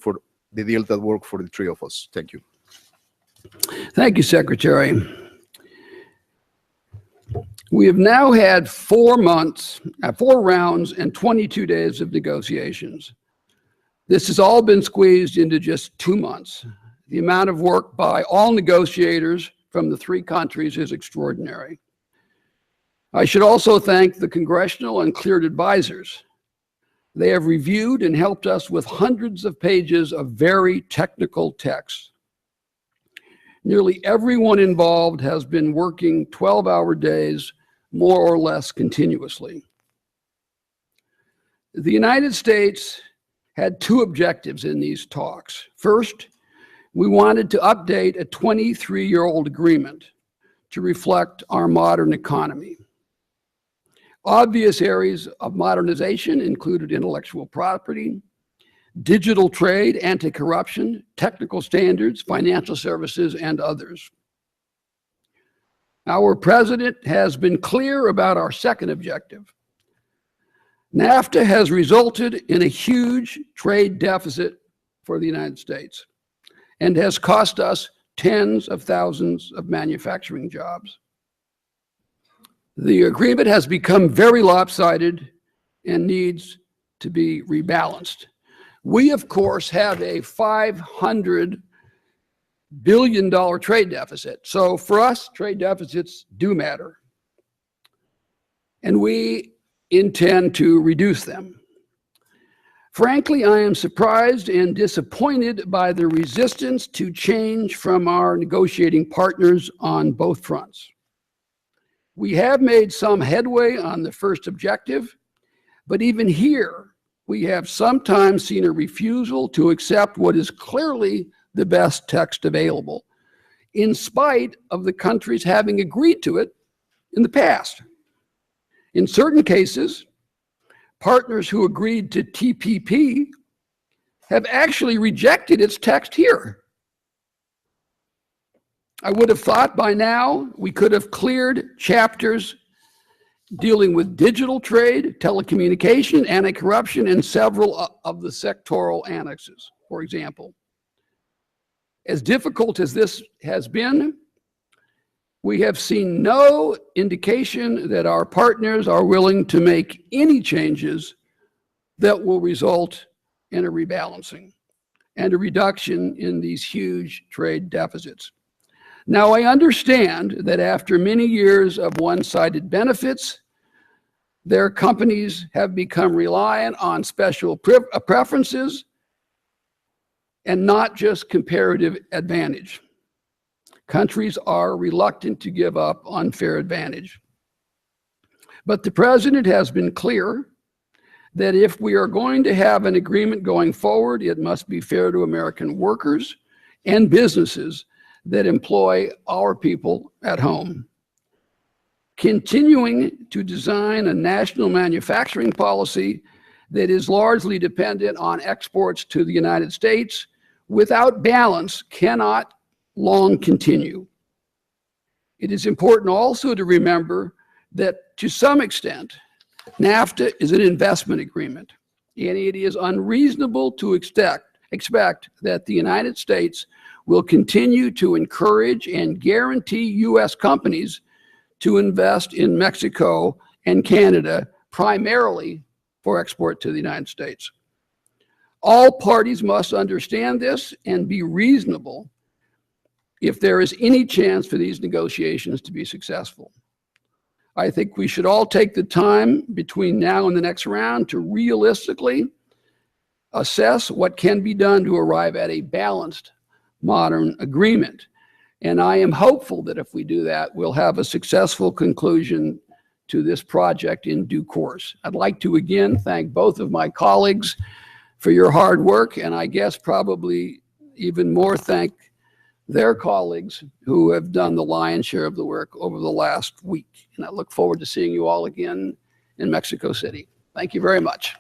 for the deal that worked for the three of us. Thank you. Thank you, Secretary. We have now had 4 rounds and 22 days of negotiations. This has all been squeezed into just 2 months. The amount of work by all negotiators from the 3 countries is extraordinary. I should also thank the congressional and cleared advisors. They have reviewed and helped us with hundreds of pages of very technical text. Nearly everyone involved has been working 12-hour days, more or less continuously. The United States had 2 objectives in these talks. First, we wanted to update a 23-year-old agreement to reflect our modern economy. Obvious areas of modernization included intellectual property, digital trade, anti-corruption, technical standards, financial services, and others. Our president has been clear about our second objective. NAFTA has resulted in a huge trade deficit for the United States and has cost us tens of thousands of manufacturing jobs. The agreement has become very lopsided and needs to be rebalanced. We, of course, have a $500 billion trade deficit. So for us, trade deficits do matter. And we intend to reduce them. Frankly, I am surprised and disappointed by the resistance to change from our negotiating partners on both fronts. We have made some headway on the first objective, but even here, we have sometimes seen a refusal to accept what is clearly the best text available, in spite of the countries having agreed to it in the past. In certain cases, partners who agreed to TPP have actually rejected its text here. I would have thought by now we could have cleared chapters dealing with digital trade, telecommunication, anti-corruption, and several of the sectoral annexes, for example. As difficult as this has been, we have seen no indication that our partners are willing to make any changes that will result in a rebalancing and a reduction in these huge trade deficits. Now, I understand that after many years of one-sided benefits, their companies have become reliant on special preferences and not just comparative advantage. Countries are reluctant to give up unfair advantage. But the president has been clear that if we are going to have an agreement going forward, it must be fair to American workers and businesses that employ our people at home. Continuing to design a national manufacturing policy that is largely dependent on exports to the United States without balance cannot long continue. It is important also to remember that to some extent, NAFTA is an investment agreement, and it is unreasonable to expect that the United States will continue to encourage and guarantee U.S. companies to invest in Mexico and Canada, primarily for export to the United States. All parties must understand this and be reasonable if there is any chance for these negotiations to be successful. I think we should all take the time between now and the next round to realistically assess what can be done to arrive at a balanced modern agreement. And I am hopeful that if we do that, we'll have a successful conclusion to this project in due course. I'd like to again thank both of my colleagues for your hard work, and I guess probably even more thank their colleagues who have done the lion's share of the work over the last week. And I look forward to seeing you all again in Mexico City. Thank you very much.